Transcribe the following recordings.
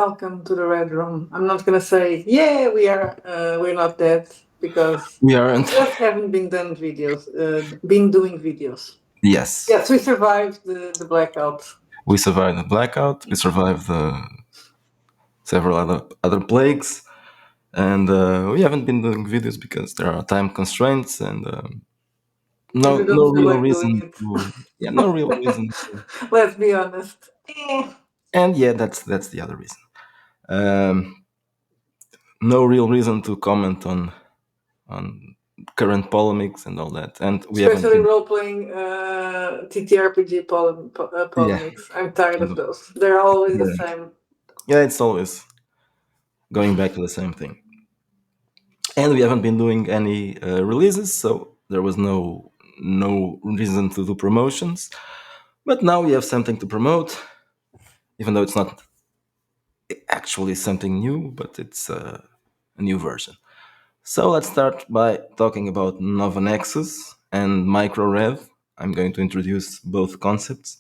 Welcome to the Red Room. I'm not gonna say, yeah, we're not dead because We aren't. just haven't been been doing videos. Yes. Yes, we survived the blackout. We survived the blackout. We survived several other plagues, and we haven't been doing videos because there are time constraints and And we no don't feel real like doing reason it. to. Yeah, no real reason to. Let's be honest. And yeah, that's the other reason. Um, no real reason to comment on current polemics and all that, and we haven't Especially been. role playing TTRPG Yeah, polemics. I'm tired kind of of those. They're always the boring. same. Yeah, it's always going back to the same thing. And we haven't been doing any releases, so there was no reason to do promotions. But now we have something to promote, even though it's not actually something new, but it's a new version. So let's start by talking about Novanexus and MicroRed. I'm going to introduce both concepts.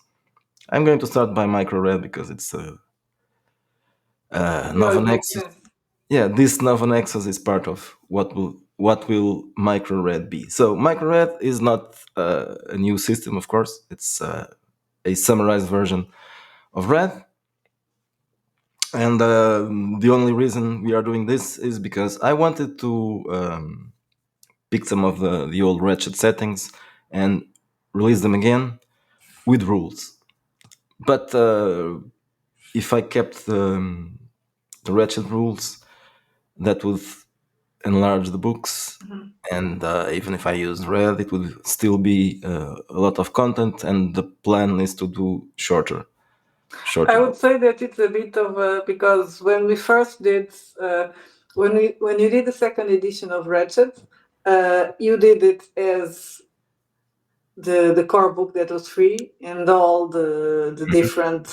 I'm going to start by MicroRed because it's Yeah, it makes Novanexus. sense. Yeah, this Novanexus is part of what will MicroRed be. So MicroRed is not a new system, of course. It's a summarized version of Red, and the only reason we are doing this is because I wanted to pick some of the old Ratchet settings and release them again with rules. But if I kept the Ratchet rules, that would enlarge the books. And even if I use Red, it would still be a lot of content. And the plan is to do shorter I would books. say that it's a bit of because when we first did when you did the second edition of Ratchet, you did it as the core book that was free and all the different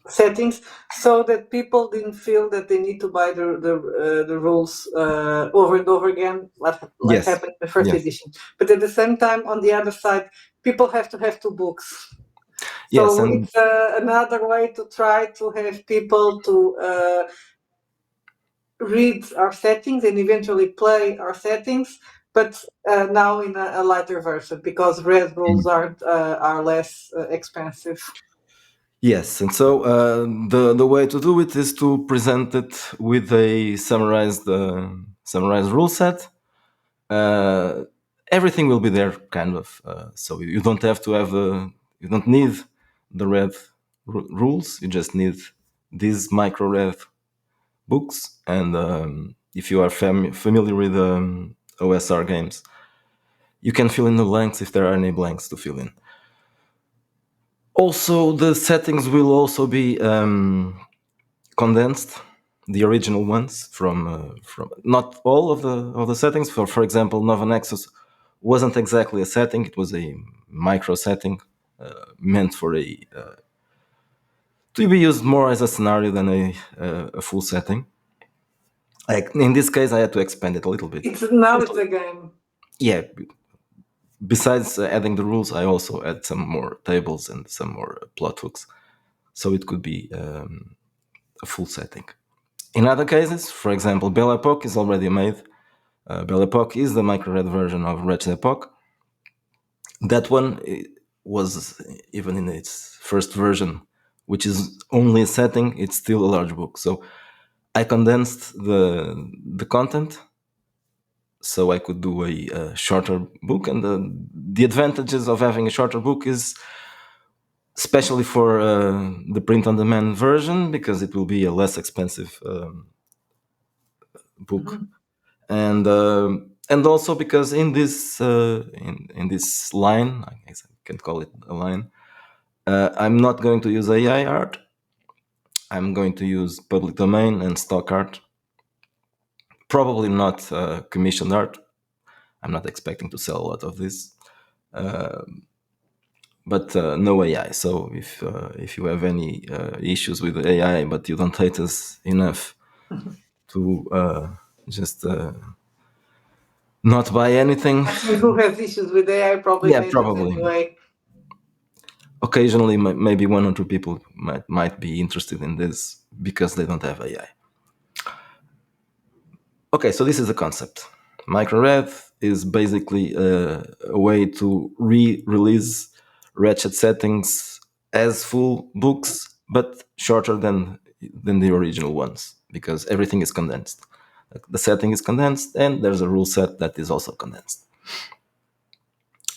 settings, so that people didn't feel that they need to buy the rules over and over again, like Yes, happened in the first yes, edition. But at the same time, on the other side, people have to have two books. yes, So and it's another way to try to have people to read our settings and eventually play our settings, but now in a lighter version because red rules are less expensive. yes, and so the way to do it is to present it with a summarized rule set. Uh, Everything will be there, kind of. So you don't have to have you don't need the red rules. You just need these micro red books, and if you are familiar with OSR games, you can fill in the blanks if there are any blanks to fill in. Also, the settings will also be condensed, the original ones from not all of the settings. For example, Novanexus wasn't exactly a setting; it was a micro setting meant for a to be used more as a scenario than a full setting. Like in this case, I had to expand it a little bit. It's a game. Yeah. Besides adding the rules, I also add some more tables and some more plot hooks, so it could be a full setting. In other cases, for example, Belle Epoque is already made. Belle Epoque is the micro-red version of Wretched Epoque. That one was, even in its first version, which is only a setting, it's still a large book. So I condensed the content so I could do a shorter book. And the advantages of having a shorter book is especially for the print-on-demand version, because it will be a less expensive book, and also because in this in this line, I guess I can call it a line, I'm not going to use AI art. I'm going to use public domain and stock art. Probably not commissioned art. I'm not expecting to sell a lot of this, but no AI. So if you have any issues with AI, but you don't hate us enough to just not buy anything, I think who has issues with AI probably yeah, made it probably. anyway. Occasionally, maybe one or two people might be interested in this. because they don't have AI. Okay, so this is the concept. MicroRed is basically a way to re-release Ratchet settings as full books, but shorter than the original ones because everything is condensed. The setting is condensed, and there's a rule set that is also condensed.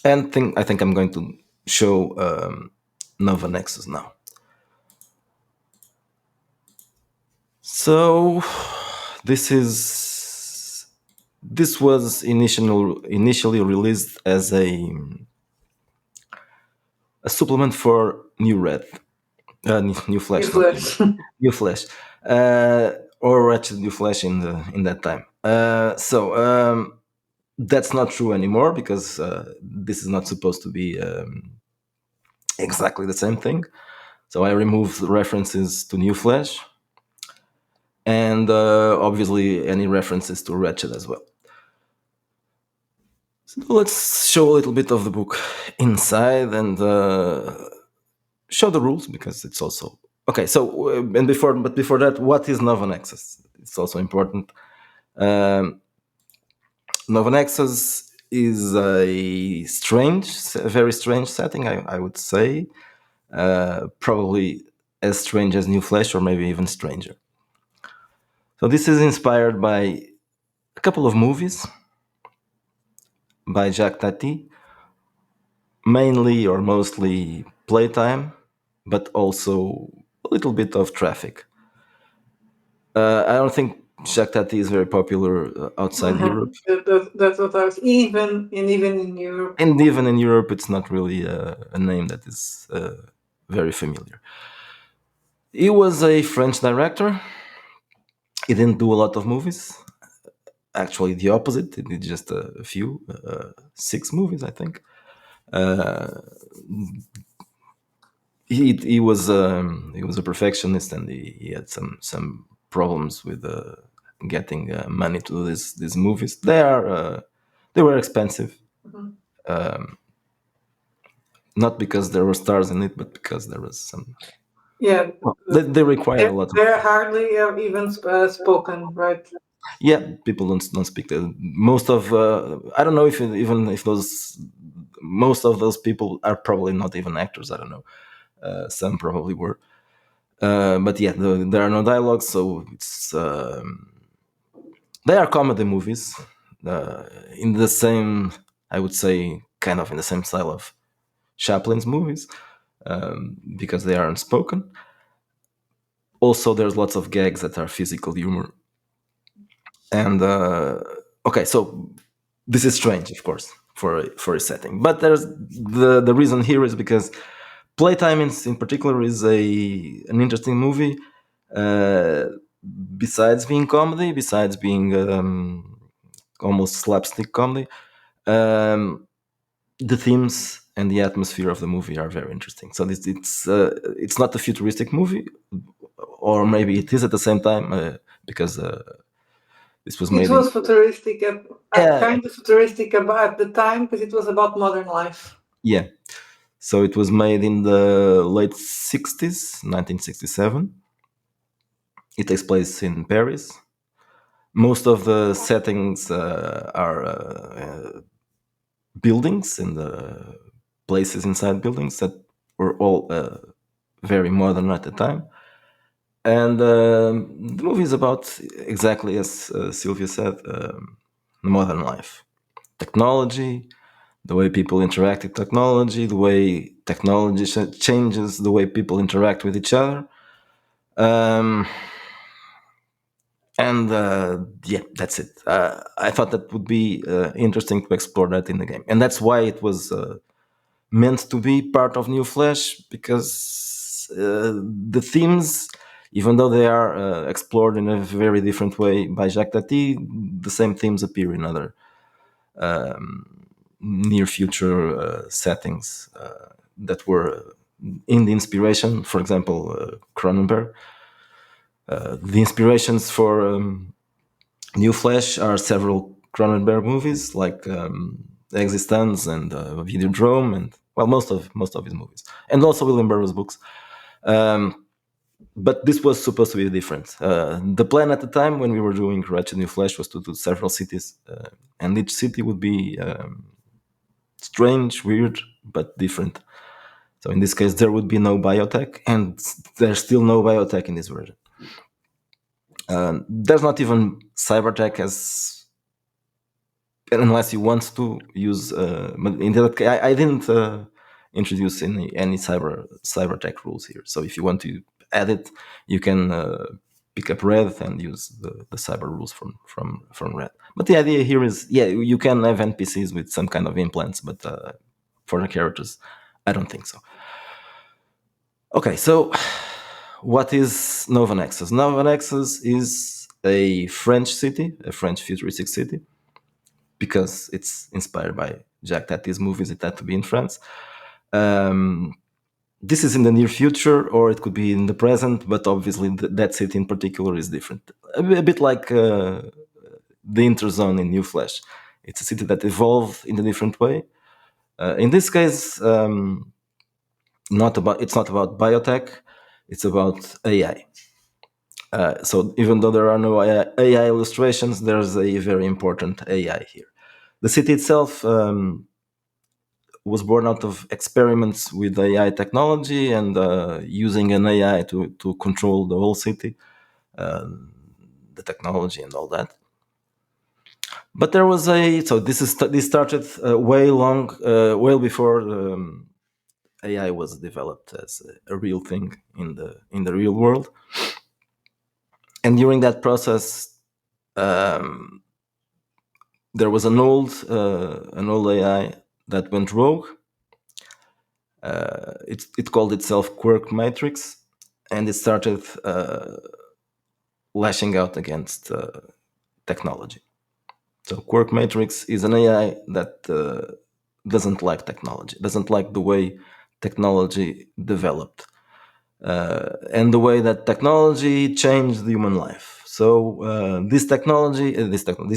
And I think I'm going to show Novanexus now. So this was initially released as a supplement for New Red, New You Flash, not New Red, flash. New Flash, or actually New Flash in that time. That's not true anymore because this is not supposed to be exactly the same thing. So I removed references to New Flash and obviously any references to Ratchet as well. So let's show a little bit of the book inside and show the rules because it's also okay. So before that, what is Novanexus? It's also important. Um, Novanexus is a very strange setting, I would say. Probably as strange as New Flash, or maybe even stranger. So this is inspired by a couple of movies by Jacques Tati, mainly or mostly Playtime, but also a little bit of Traffic. I don't think Jacques Tati is very popular outside Europe, That's what I was even in Europe. and even in Europe, it's not really a name that is very familiar. He was a French director. He didn't do a lot of movies. Actually, the opposite. He did just a few, 6 movies, I think. Uh, he was a perfectionist, and he had some problems with getting money to do these movies. They were expensive, Mhm. not because there were stars in it, but because there was some. Yeah, They require a lot of. they're hardly even spoken, right? Yeah, people don't speak that. Most of I don't know if even if those most of those people are probably not even actors. I don't know. Some probably were. But yeah, there are no dialogues, so it's they are comedy movies in the same, I would say, kind of in the same style of Chaplin's movies because they are unspoken. Also, there's lots of gags that are physical humor, and okay, so this is strange, of course, for a setting, but there's the reason here is because Playtime in particular is an interesting movie. Uh, Besides being comedy, besides being almost slapstick comedy, um, the themes and the atmosphere of the movie are very interesting. So it's not a futuristic movie, or maybe it is at the same time because this was It made in was futuristic, yeah kind of futuristic at the time because it was about modern life. yeah. So it was made in the late 60s, 1967. It takes place in Paris. Most of the settings are buildings and the places inside buildings that were all very modern at the time. And the movie is about exactly as Sylvia said, modern life, technology, the way people interact with technology, the way technology changes the way people interact with each other. Um, and yeah, that's it. I thought that would be interesting to explore that in the game, and that's why it was meant to be part of New Flash because the themes, even though they are explored in a very different way by Jacques Tati, the same themes appear in other near future settings that were in the inspiration. For example, Cronenberg. The inspirations for New Flash are several Cronenberg movies like Existence and Videodrome, and well, most of his movies, and also William Burroughs books. Um, but this was supposed to be different. The plan at the time when we were doing Ratchet New Flash was to do several cities, and each city would be strange, weird, but different. So in this case, there would be no biotech, and there's still no biotech in this version. There's not even cybertech as unless you want to use. But in that case, I didn't introduce any cybertech rules here. So if you want to add it, you can pick up Red and use the cyber rules from Red. But the idea here is, yeah, you can have NPCs with some kind of implants, but for the characters, I don't think so. Okay, so what is Novanexus? Novanexus is a French city, a French futuristic city, because it's inspired by Jacques Tati's movies. It had to be in France. This is in the near future, or it could be in the present, but obviously that city in particular is different. A bit like the Interzone in New Flash. It's a city that evolved in a different way. In this case, it's not about biotech, it's about AI. So even though there are no AI illustrations, there's a very important AI here. The city itself was born out of experiments with AI technology and using an AI to control the whole city, the technology and all that. But there was this started way before AI was developed as a real thing in the real world. And during that process, there was an old AI that went rogue. It called itself Quirk Matrix, and it started lashing out against technology. So Quirk Matrix is an AI that doesn't like technology, doesn't like the way technology developed, and the way that technology changed human life. So this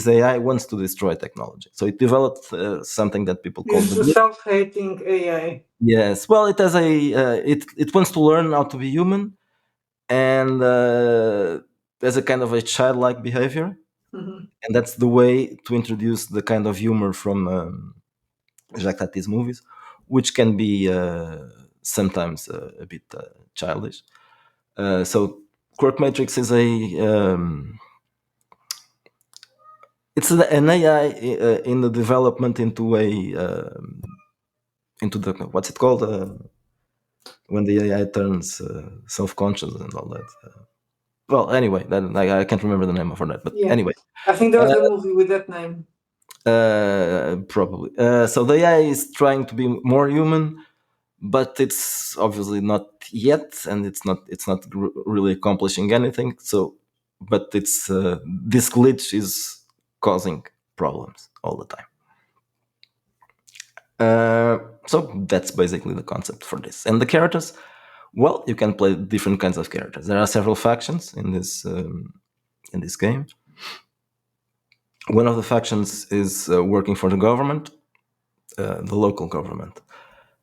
AI wants to destroy technology. So it developed something that people call It's a self-hating AI. Yes, well, it has it wants to learn how to be human, and there's a kind of a childlike behavior, and that's the way to introduce the kind of humor from Jacques Tati's movies, which can be sometimes a bit childish. So Quirk Matrix is an AI in the development into into the what's it called when the AI turns self-conscious and all that. Well, anyway, I can't remember the name of that, but Yeah. anyway, I think there was a movie with that name. probably. So the AI is trying to be more human, but it's obviously not yet, and it's not really accomplishing anything. So, but it's this glitch is causing problems all the time. So that's basically the concept for this. And the characters, well, you can play different kinds of characters. There are several factions in this game. One of the factions is working for the government, the local government,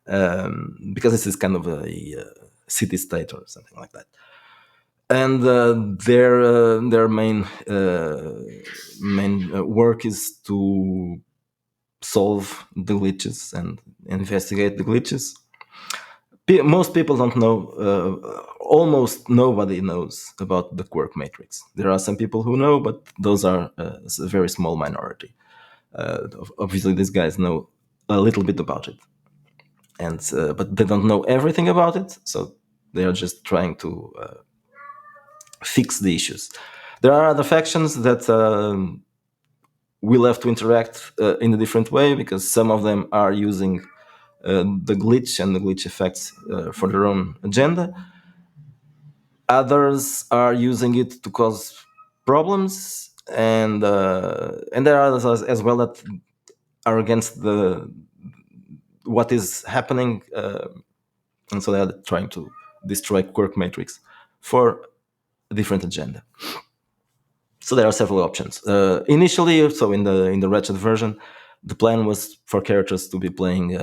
because this is kind of a city state or something like that. And their main work is to solve the glitches and investigate the glitches. Most people don't know, almost nobody knows about the Quirk Matrix. There are some people who know, but those are a very small minority. Obviously, these guys know a little bit about it, and but they don't know everything about it, so they are just trying to fix the issues. There are other factions that will have to interact in a different way, because some of them are using the glitch and the glitch effects for their own agenda. Others are using it to cause problems, and there are others as well that are against the what is happening, and so they are trying to destroy Quirk Matrix for a different agenda. So there are several options. Initially, so in the Ratchet version, the plan was for characters to be playing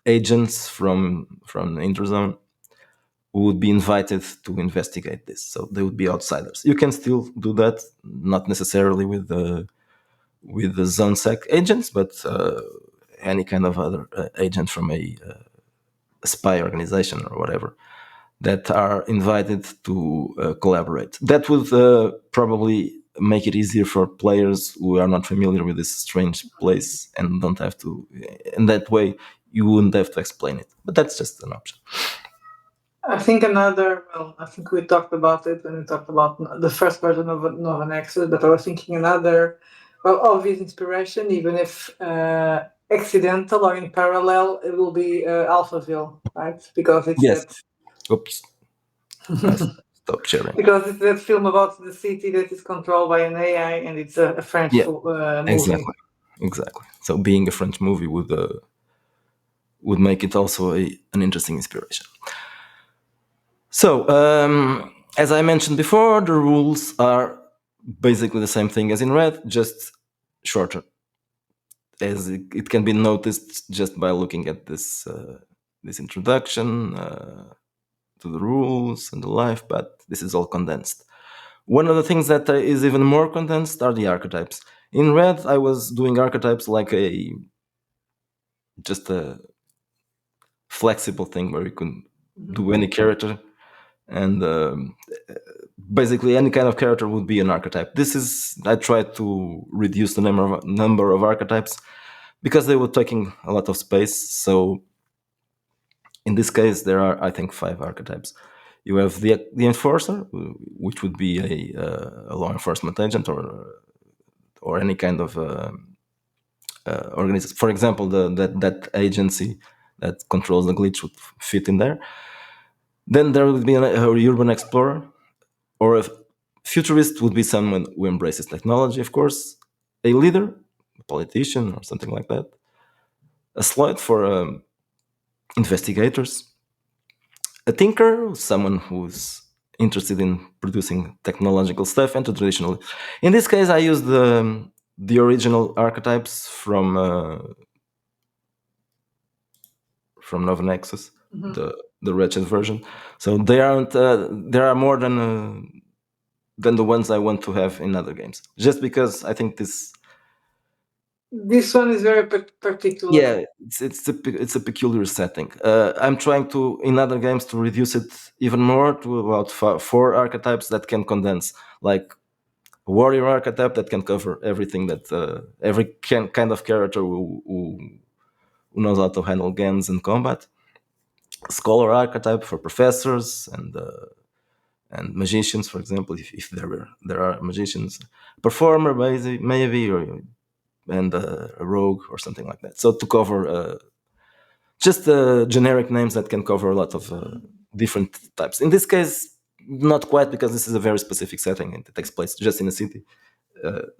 agents from the Interzone. who would be invited to investigate this. So they would be outsiders. You can still do that, not necessarily with the zone sec agents, but any kind of other agent from a spy organization or whatever that are invited to collaborate. That would probably make it easier for players who are not familiar with this strange place and don't have to. In that way, you wouldn't have to explain it. But that's just an option. I think I think we talked about it when we talked about the first version of Novanexus, but I was thinking another, obvious inspiration, even if accidental or in parallel, it will be Alphaville, right? Because it's Yes. that. Oops. I stopped sharing. Because it's that film about the city that is controlled by an AI, and it's a French Yeah. movie. Exactly. So being a French movie would make it also an interesting inspiration. So, as I mentioned before, the rules are basically the same thing as in Red, just shorter. As it can be noticed just by looking at this introduction to the rules and the life, but this is all condensed. One of the things that is even more condensed are the archetypes. In Red, I was doing archetypes like just a flexible thing where you can do any character, and basically any kind of character would be an archetype. This is I tried to reduce the number of archetypes because they were taking a lot of space. So in this case, there are, I think, 5 archetypes. You have the enforcer, which would be a law enforcement agent or any kind of organization. For example, that agency that controls the glitch would fit in there. Then there would be an urban explorer, or a futurist would be someone who embraces technology, of course. A leader, a politician, or something like that. A sleuth for investigators. A tinker, someone who's interested in producing technological stuff, and traditional. In this case, I used the original archetypes from Novanexus, the wretched version. So they aren't. There are more than the ones I want to have in other games. Just because I think This one is very particular. yeah, it's a peculiar setting. I'm trying to in other games to reduce it even more to about 4 archetypes that can condense, like a warrior archetype that can cover everything that every kind of character who knows how to handle guns and combat. Scholar archetype for professors and magicians, for example, if there are magicians. Performer, maybe, or and a rogue or something like that. So to cover just generic names that can cover a lot of different types. In this case, not quite, because this is a very specific setting and it takes place just in a city.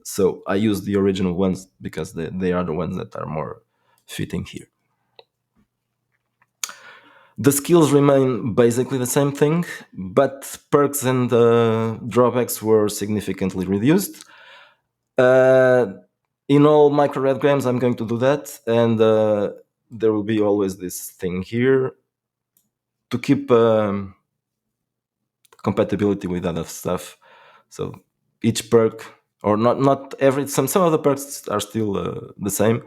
So I use the original ones because they are the ones that are more fitting here. The skills remain basically the same thing, but perks and drawbacks were significantly reduced. In all MicroRed games, I'm going to do that, and there will be always this thing here to keep compatibility with other stuff. So each perk, or not every, some of the perks are still the same.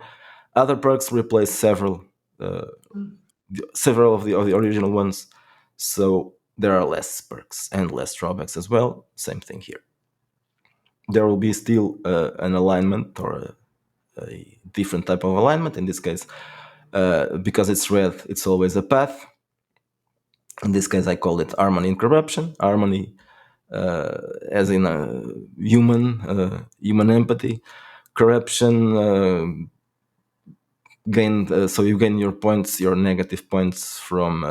Other perks replace several of the original ones. So there are less perks and less drawbacks as well. Same thing here. There will be still an alignment or a different type of alignment. In this case, because it's red, it's always a path. In this case, I call it harmony and corruption. Harmony, as in human empathy. Corruption, so you gain your points, your negative points from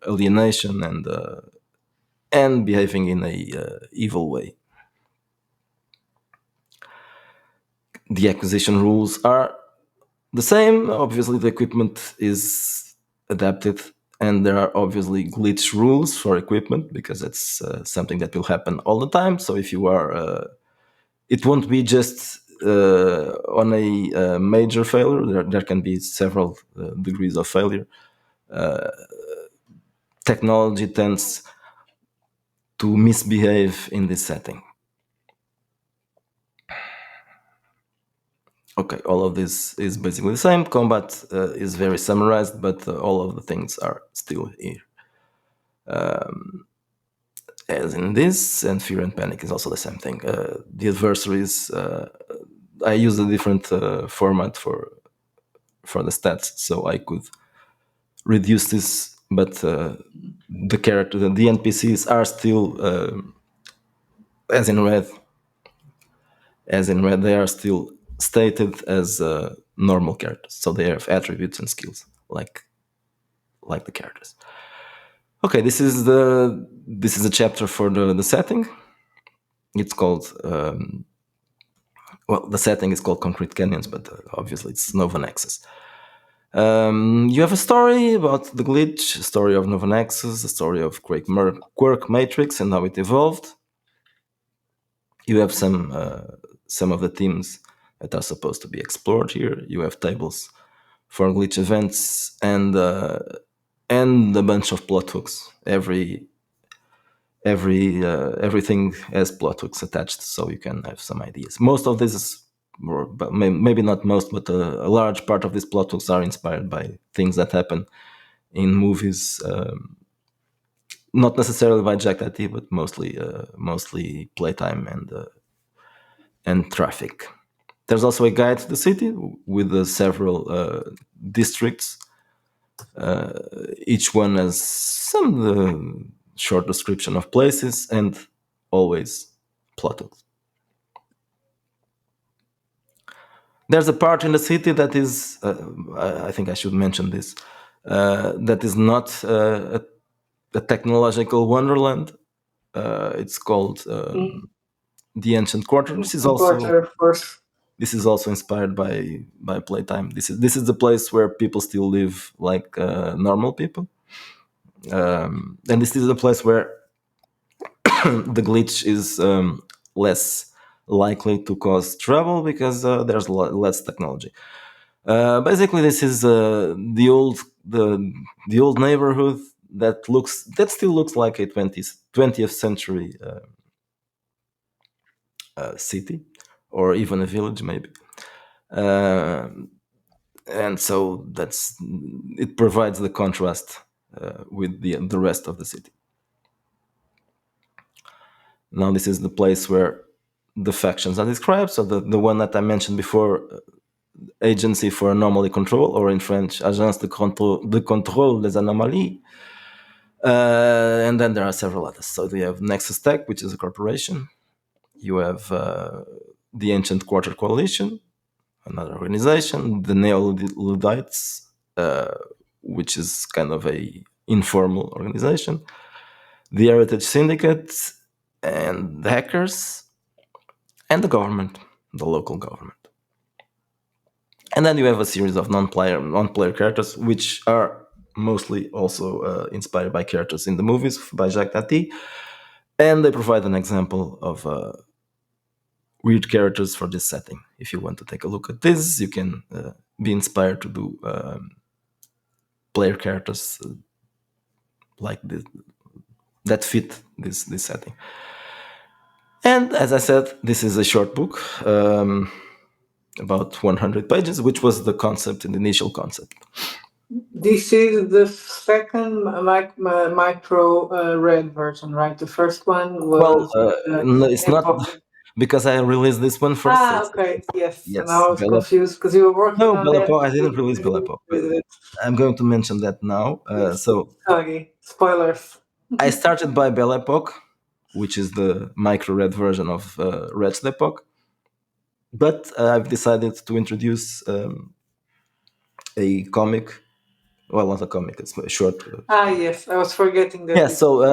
alienation and behaving in a evil way. The acquisition rules are the same. Obviously, the equipment is adapted, and there are obviously glitch rules for equipment because it's something that will happen all the time. So if you are, it won't be just on a major failure. There can be several degrees of failure. technology tends to misbehave in this setting. Okay, all of this is basically the same. Combat is very summarized, but all of the things are still here. As in this, and Fear and Panic is also the same thing. The adversaries, I use a different format for the stats, so I could reduce this, but the NPCs are still, as in red, they are still stated as normal characters, so they have attributes and skills like the characters. Okay, this is a chapter for the setting. It's called the setting is called Concrete Canyons, but obviously it's Novanexus. You have a story about the glitch, a story of Novanexus, a story of Quirk Matrix and how it evolved. You have some of the themes that are supposed to be explored here. You have tables for glitch events and a bunch of plot hooks. Everything has plot hooks attached, so you can have some ideas. Most of this is, but maybe not most, but a large part of these plot hooks are inspired by things that happen in movies. Not necessarily by Jack IT, but mostly playtime and traffic. There's also a guide to the city with several districts. Each one has some short description of places and always plot hooks. There's a part in the city that is, I think I should mention this, that is not a technological wonderland. It's called the Ancient Quarter. Quarter, of course. This is also inspired by playtime. This is the place where people still live like normal people, and this is the place where the glitch is less likely to cause trouble because there's less technology. Basically, this is the old neighborhood that still looks like a 20th century city, or even a village, maybe. And so it provides the contrast with the rest of the city. Now this is the place where the factions are described. So the one that I mentioned before, Agency for Anomaly Control, or in French, Agence de Contrôle des Anomalies. And then there are several others. So you have Nexus Tech, which is a corporation. You have the Ancient Quarter Coalition, another organization. The Neo-Luddites, which is kind of a informal organization. The Heritage Syndicate, and the hackers, and the government, the local government. And then you have a series of non-player characters, which are mostly also inspired by characters in the movies by Jacques Tati, and they provide an example of weird characters for this setting. If you want to take a look at this, you can be inspired to do player characters like this that fit this setting. And as I said, this is a short book, about 100 pages, which was the initial concept. This is the second MicroRed version, right? The first one was. No, it's not, because I released this one first. Okay, yes. Yes. And I was confused because you were working on that. I didn't release Belle. I'm going to mention that now. Yes. So, sorry, spoilers. I started by Belle Epoque, which is the MicroRed version of Wretched Epoch. But I've decided to introduce a comic. Well, not a comic, it's a short. Yes, I was forgetting that. Yeah, so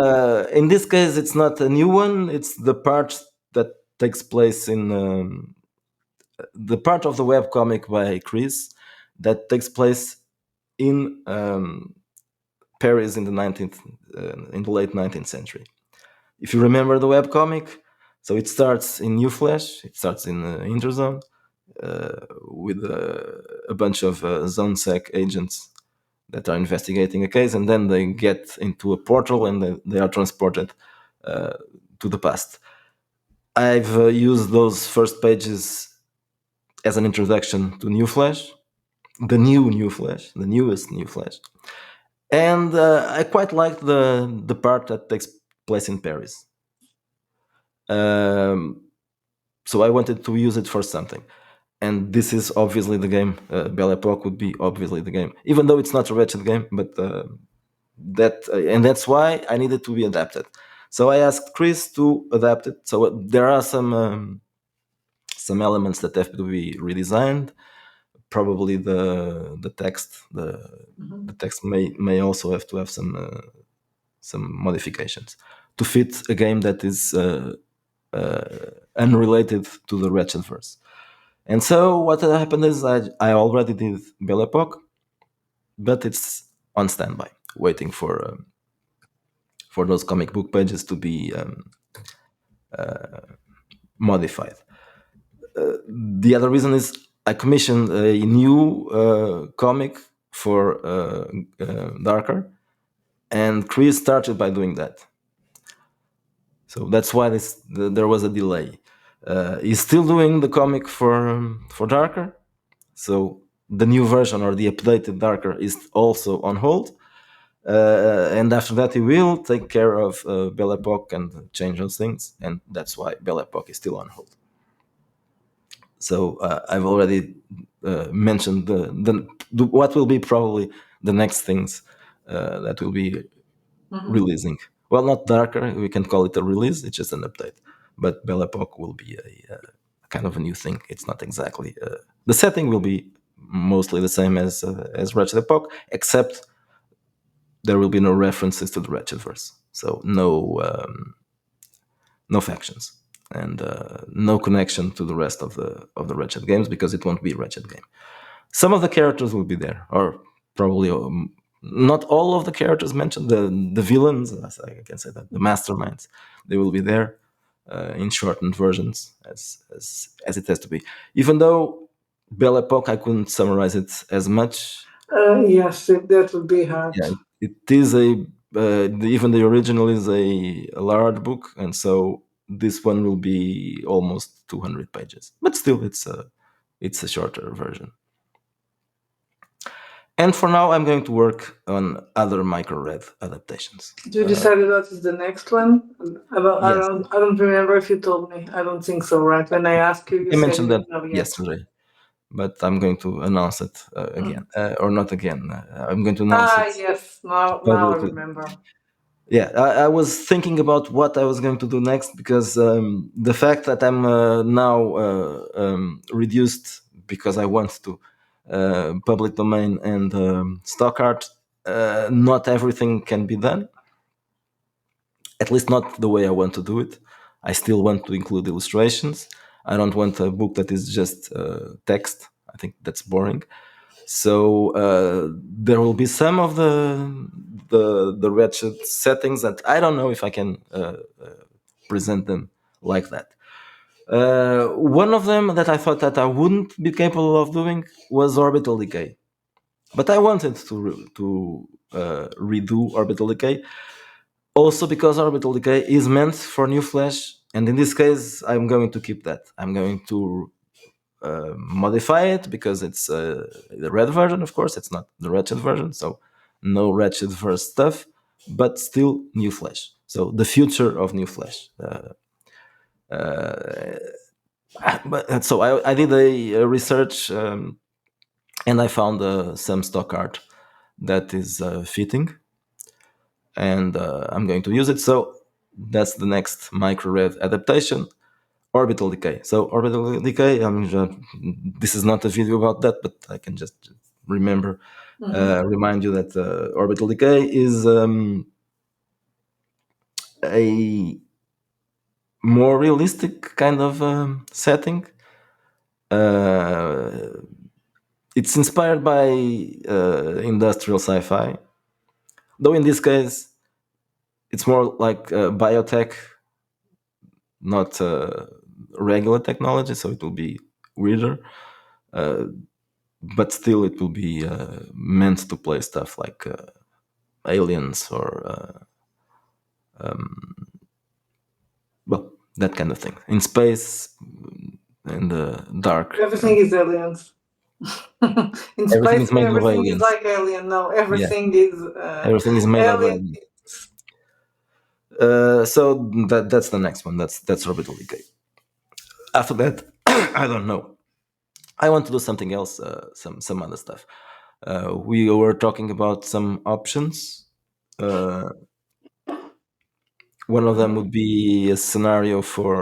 in this case, it's not a new one. It's the part that takes place in the part of the webcomic by Chris that takes place in Paris in the late 19th century. If you remember the webcomic, so it starts in New Flash, it starts in Interzone with a bunch of ZoneSec agents that are investigating a case, and then they get into a portal and they are transported to the past. I've used those first pages as an introduction to New Flash, the New Flash, the newest New Flash, and I quite liked the part that takes place in Paris. Um, so I wanted to use it for something, and this is obviously the game. Belle Epoque would be obviously the game, even though it's not a Wretched game, but and that's why I needed to be adapted. So I asked Chris to adapt it. So there are some elements that have to be redesigned. Probably the text, the text may also have to have some modifications to fit a game that is unrelated to the Wretched verse. And so what happened is I already did Belle Epoque, but it's on standby, waiting for those comic book pages to be modified. The other reason is I commissioned a new comic for Darker, and Chris started by doing that. So that's why there was a delay. He's still doing the comic for Darker, so the new version or the updated Darker is also on hold. And after that, he will take care of Belle Epoque and change those things, and that's why Belle Epoque is still on hold. So I've already mentioned what will be probably the next things that will be releasing. Well, not Darker, we can call it a release, it's just an update. But Belle Epoque will be a kind of a new thing. It's not exactly. The setting will be mostly the same as Wretched Epoque, except there will be no references to the Wretchedverse. So no factions and no connection to the rest of the Wretched games, because it won't be a Wretched game. Some of the characters will be there, or probably not all of the characters mentioned. The villains, as I can say that, the masterminds, they will be there in shortened versions as it has to be. Even though Belle Epoque, I couldn't summarize it as much. Yes, that would be hard. Yeah, it is even the original is a large book, and so this one will be almost 200 pages. But still, it's a shorter version. And for now, I'm going to work on other MicroRed adaptations. You decided what is the next one? Yes. I don't remember if you told me. I don't think so, right? When I asked you, you I said mentioned you that didn't know yet. yesterday, but I'm going to announce it again, or not again. I'm going to announce it Yes. Now I publicly. remember. Yeah, I was thinking about what I was going to do next, because the fact that I'm now reduced because I want to public domain and stock art, not everything can be done. At least not the way I want to do it. I still want to include illustrations. I don't want a book that is just text. I think that's boring. So there will be some of the wretched settings that I don't know if I can present them like that. One of them that I thought that I wouldn't be capable of doing was orbital decay, but I wanted to redo orbital decay, also because orbital decay is meant for New Flash, and in this case, I'm going to keep that. I'm going to modify it because it's the red version, of course. It's not the wretched version, so no wretched verse stuff, but still New Flash. So the future of New Flash. But so I did a research, and I found some stock art that is fitting, and I'm going to use it. So that's the next MicroRed adaptation. Orbital decay. So orbital decay. This is not a video about that, but I can just remind you that orbital decay is a more realistic kind of setting. Uh, it's inspired by industrial sci-fi, though in this case it's more like biotech, not regular technology. So it will be weirder. but still it will be meant to play stuff like aliens or well, that kind of thing in space, in the dark. Everything is aliens. In Everything space, is made of everything is aliens. like alien. No, Yeah, everything is everything is made of alien. aliens. So that's the next one. That's orbital decay. After that, I don't know. I want to do something else. Some other stuff. We were talking about some options. Uh, One of them Mhm. would be a scenario for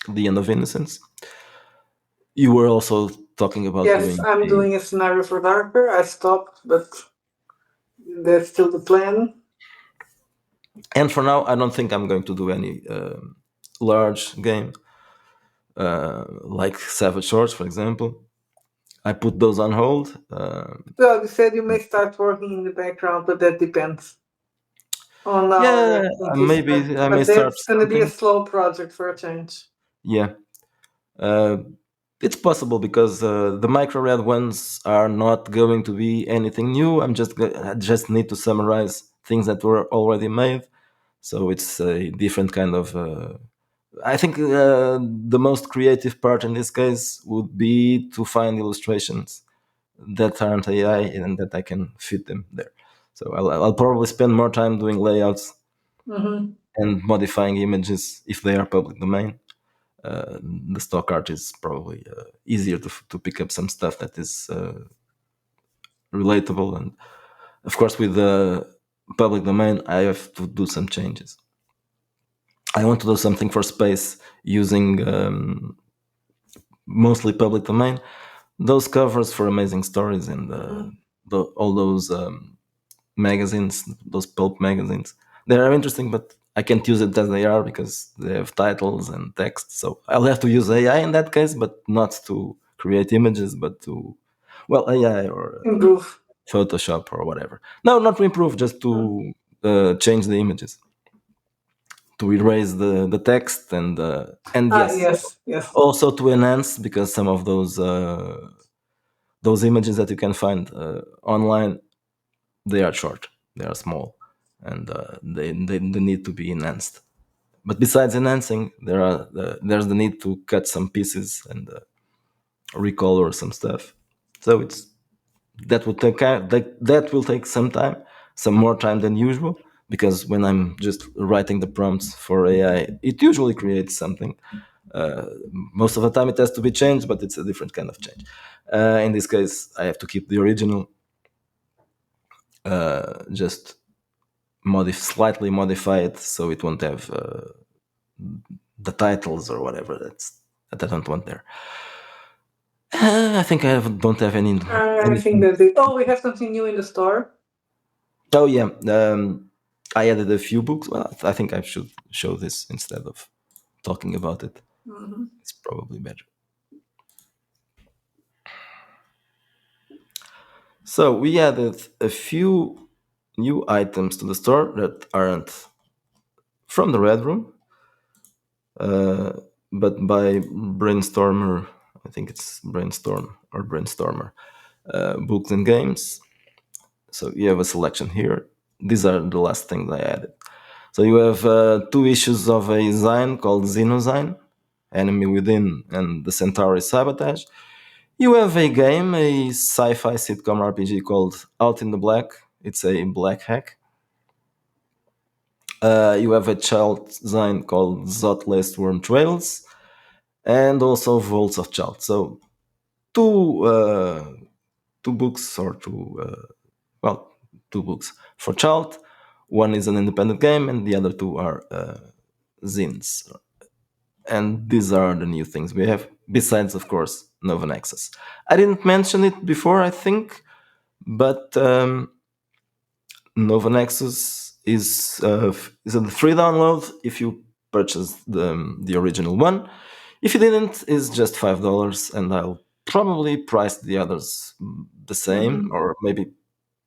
the end of innocence. You were also talking about Yes, doing I'm a, doing a scenario for Darker. I stopped, but that's still the plan. and for now, I don't think I'm going to do any large game like Savage Swords, for example. I put those on hold. Well, you said you may start working in the background, but that depends on Yeah, our engagement. maybe I may But start that's going to be a something. slow project for a change. Yeah, uh, it's possible because the MicroRed ones are not going to be anything new. I just need to summarize things that were already made. So it's a different kind of. I think the most creative part in this case would be to find illustrations that aren't AI and that I can fit them there. So I'll probably spend more time doing layouts Hmm. and modifying images if they are public domain. The stock art is probably easier to pick up some stuff that is relatable. And of course, with the public domain, I have to do some changes. I want to do something for space using mostly public domain. Those covers for amazing stories and Hmm. all those magazines, those pulp magazines, they are interesting, but I can't use it as they are because they have titles and text. So I'll have to use AI in that case, but not to create images, but to, well, AI or Improve. Photoshop or whatever. No, not to improve, just Mm. to change the images, to erase the text and Ah, yes, yes, yes. also to enhance because some of those images that you can find online, they are short, they are small, and they need to be enhanced. But besides enhancing, there's the need to cut some pieces and recolor some stuff. So it's that will take some time, some more time than usual, because when I'm just writing the prompts for AI, it usually creates something. Uh, Most of the time, it has to be changed, but it's a different kind of change. In this case, I have to keep the original, just slightly modify it so it won't have the titles or whatever that I don't want there. I think don't have I think anything. that's it. Oh, we have something new in the store. Oh yeah, I added a few books. Well, I think I should show this instead of talking about it. Hmm. It's probably better. So we added a few new items to the store that aren't from the Red Room, uh, but by Brainstormer. I think it's Brainstorm or Brainstormer. Books and games. So you have a selection here. These are the last things I added. So you have two issues of a zine called Xenozine, Enemy Within, and The Centauri Sabotage. You have a game, a sci-fi sitcom RPG called Out in the Black. It's a black hack. You have a child zine called Zot Laced Worm Trails, and also Volts of Child. So two two books or well, two books for child. One is an independent game, and the other two are zines. And these are the new things we have, besides, of course, Novanexus. I didn't mention it before, I think, but Novanexus is a free download if you purchase the original one. If you didn't, it's just $5, and I'll probably price the others the same, Hmm. or maybe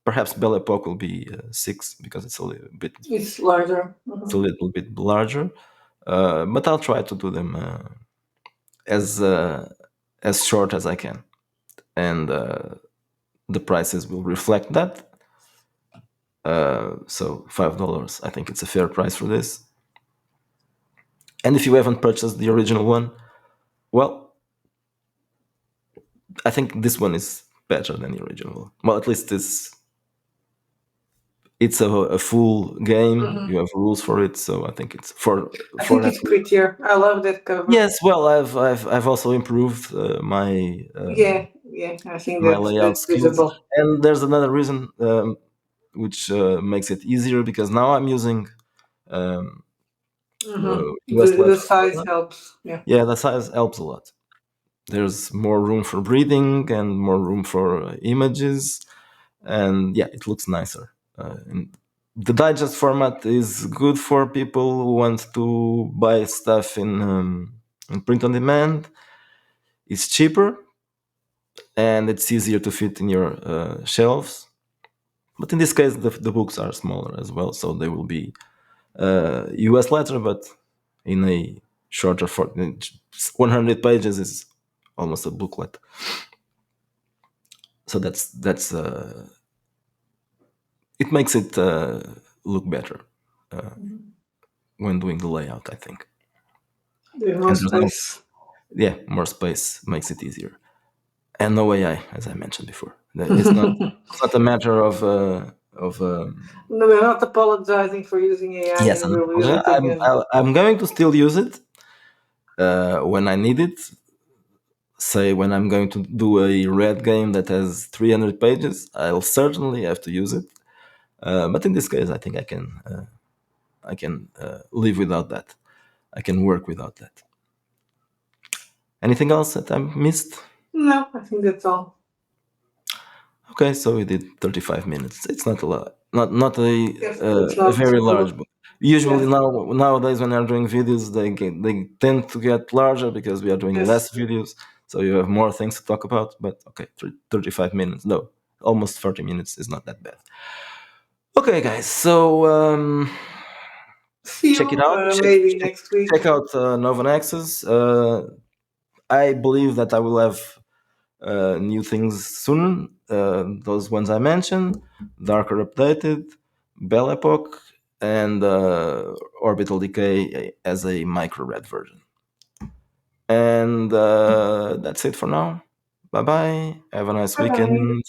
perhaps Belle Epoque will be six because It's larger. it's a Hmm. little bit larger. But I'll try to do them as short as I can. and the prices will reflect that. So $5, I think it's a fair price for this. And if you haven't purchased the original one, well, I think this one is better than the original one. Well, at least it's a full game. Mhm. You have rules for it, so I think it's I for think that. it's prettier. I love that cover. Yes, well, I've also improved Yeah, I think my that's layout skills, visible. and there's another reason which makes it easier because now I'm using um, US The letter size format. helps. Yeah. Yeah, the size helps a lot. There's more room for breathing and more room for images, and yeah, it looks nicer. And the digest format is good for people who want to buy stuff in print on demand. It's cheaper and it's easier to fit in your shelves. But in this case, the books are smaller as well, so they will be US letter, but in a shorter format. 100 pages is almost a booklet. So that's it makes it look better when doing the layout, I think. There's more And there's no, space. yeah, more space makes it easier, and no AI, as I mentioned before. No, It's not a matter of we're not apologizing for using AI, yes. and we'll use it again. I'm going to still use it when I need it. Say when I'm going to do a red game that has 300 pages, I'll certainly have to use it. But in this case, I think I can live without that. I can work without that. Anything else that I missed? No, I think that's all. Okay, so we did 35 minutes. It's not a lot, not Yes, it's a not very a large lot. book. Usually Yeah. nowadays when I'm doing videos, they tend to get larger because we are doing less Yes. videos, so you have more things to talk about. But okay, 35 minutes, no, almost 40 minutes is not that bad. Okay, guys, so See check it you out. maybe next week. Check out Novanexus. I believe that I will have new things soon. Those ones I mentioned, Darker Updated, Belle Epoch, and Orbital Decay as a MicroRed version. And that's it for now. Bye bye. Have a nice Bye bye. weekend.